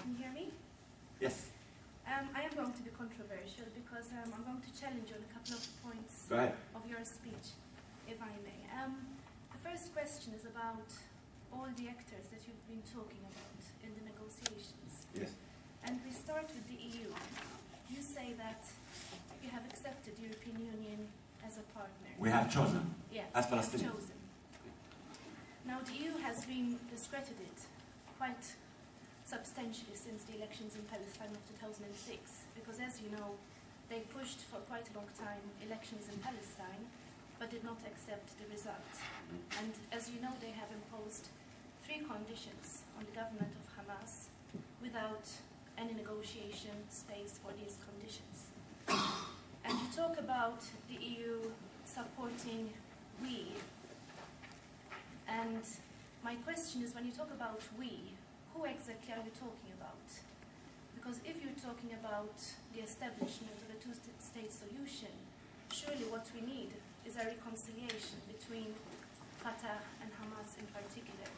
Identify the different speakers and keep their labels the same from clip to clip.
Speaker 1: Can you hear me?
Speaker 2: Yes.
Speaker 1: I am going to be controversial because I'm going to challenge you on a couple of points of your speech, if I may. The first question is about all the actors that you've been talking about in the negotiations.
Speaker 2: Yes.
Speaker 1: And we start with the EU. You say that you have accepted the European Union as a partner.
Speaker 2: We have chosen.
Speaker 1: Yes,
Speaker 2: as Palestinians.
Speaker 1: chosen. Now the EU has been discredited quite substantially since the elections in Palestine of 2006, because as you know, they pushed for quite a long time elections in Palestine, but did not accept the result. And as you know, they have imposed 3 conditions on the government of Hamas without any negotiation space for these conditions. And you talk about the EU supporting we, and my question is, when you talk about we, who exactly are you talking about? Because if you're talking about the establishment of a two-state solution, surely what we need is a reconciliation between Fatah and Hamas in particular,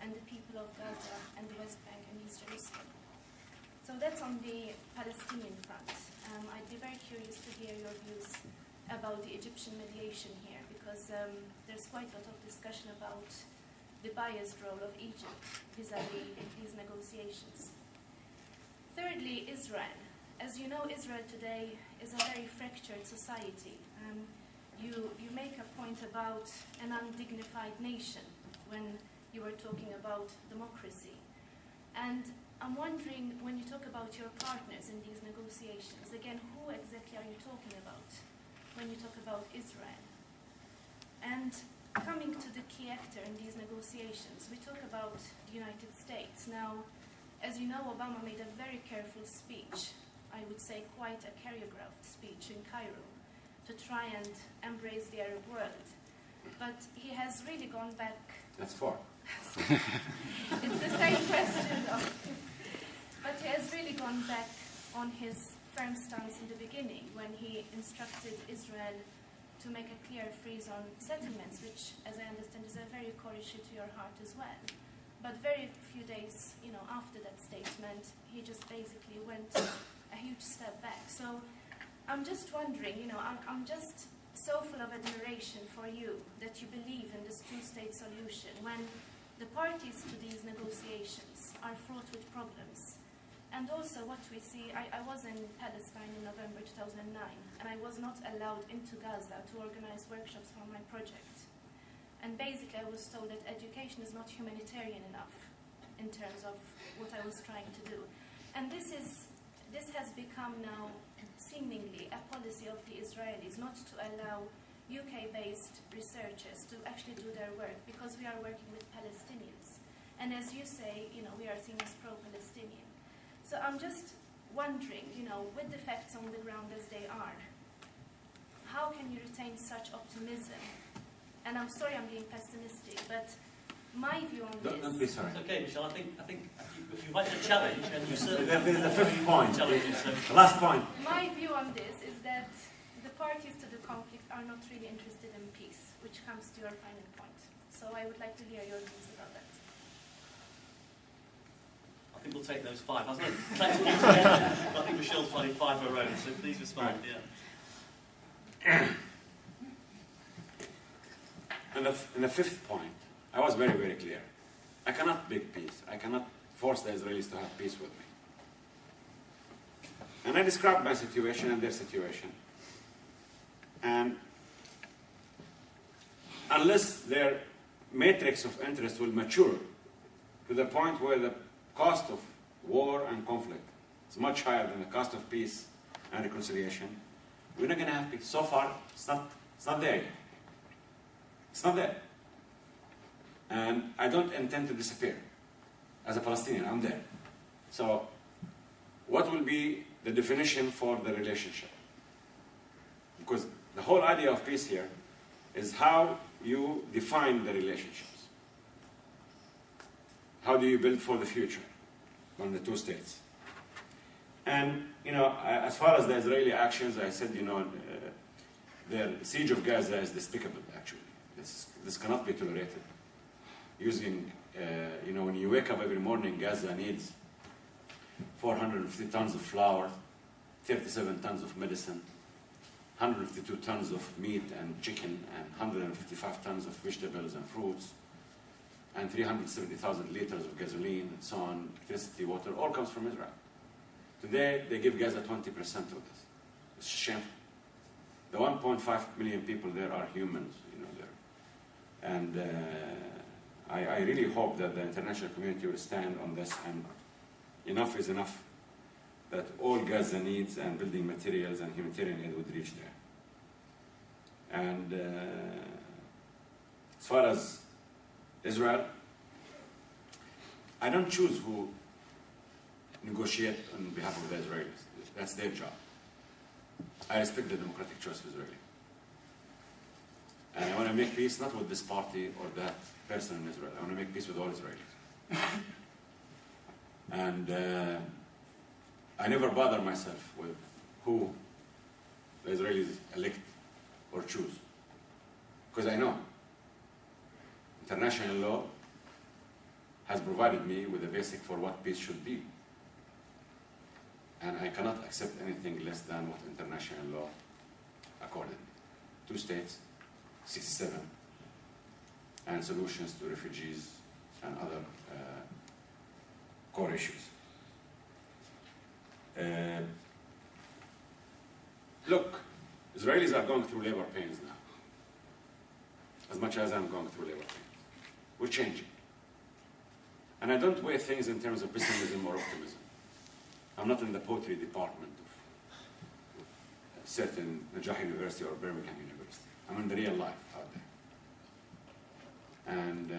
Speaker 1: and the people of Gaza and the West Bank and East Jerusalem. So that's on the Palestinian front. I'd be very curious to hear your views about the Egyptian mediation here, because there's quite a lot of discussion about the biased role of Egypt vis-à-vis these negotiations. Thirdly, Israel. As you know, Israel today is a very fractured society. You make a point about an undignified nation when you were talking about democracy. And I'm wondering, when you talk about your partners in these negotiations, again, who exactly are you talking about when you talk about Israel? And coming to the key actor in these negotiations, we talk about the United States. Now, as you know, Obama made a very careful speech, I would say quite a choreographed speech in Cairo, to try and embrace the Arab world. But he has really gone back.
Speaker 2: That's 4.
Speaker 1: It's the same question, though. But he has really gone back on his firm stance in the beginning, when he instructed Israel to make a clear freeze on settlements, which, as I understand, is a very core issue to your heart as well. But very few days, after that statement, he just basically went a huge step back. So I'm just wondering, I'm just so full of admiration for you that you believe in this two-state solution when the parties to these negotiations are fraught with problems. And also what we see, I was in Palestine in November 2009, and I was not allowed into Gaza to organize workshops for my project. And basically I was told that education is not humanitarian enough in terms of what I was trying to do. And this has become now seemingly a policy of the Israelis, not to allow UK-based researchers to actually do their work, because we are working with Palestinians. And as you say, we are seen as pro-Palestinian. So I'm just wondering, with the facts on the ground as they are, how can you retain such optimism? And I'm sorry I'm being pessimistic, but my view on this...
Speaker 2: Don't be sorry.
Speaker 3: It's okay, Michelle. I think you like to challenge, and you certainly...
Speaker 2: There's the 5th point.
Speaker 3: The
Speaker 2: last point.
Speaker 1: My view on this is that the parties to the conflict are not really interested in peace, which comes to your final point. So I would like to hear your views about that.
Speaker 3: I think we'll take those 5. I was going to collectively together, but I think Michelle's finding 5 her own, so please respond. Yeah.
Speaker 2: In the 5th point, I was very, very clear. I cannot make peace. I cannot force the Israelis to have peace with me. And I described my situation and their situation. And unless their matrix of interest will mature to the point where the cost of war and conflict is much higher than the cost of peace and reconciliation, we're not going to have peace. So far, it's not there yet. It's not there. And I don't intend to disappear. As a Palestinian, I'm there. So what will be the definition for the relationship? Because the whole idea of peace here is how you define the relationships. How do you build for the future on the 2 states? And, as far as the Israeli actions, I said, their siege of Gaza is despicable, actually. This cannot be tolerated. Using, when you wake up every morning, Gaza needs 450 tons of flour, 37 tons of medicine, 152 tons of meat and chicken, and 155 tons of vegetables and fruits, and 370,000 liters of gasoline, and so on, electricity, water, all comes from Israel. Today, they give Gaza 20% of this. It's shameful. The 1.5 million people there are humans, there. And I really hope that the international community will stand on this, and enough is enough, that all Gaza needs and building materials and humanitarian aid would reach there. And as far as Israel, I don't choose who negotiate on behalf of the Israelis. That's their job. I respect the democratic choice of Israeli. And I want to make peace not with this party or that person in Israel. I want to make peace with all Israelis. And I never bother myself with who the Israelis elect or choose. Because I know international law has provided me with a basic for what peace should be. And I cannot accept anything less than what international law accorded. 2 states, 67, and solutions to refugees and other core issues. Look, Israelis are going through labor pains now, as much as I'm going through labor pains. We're changing. And I don't weigh things in terms of pessimism or optimism. I'm not in the poetry department of certain Najah University or Birmingham University. I'm in the real life out there. And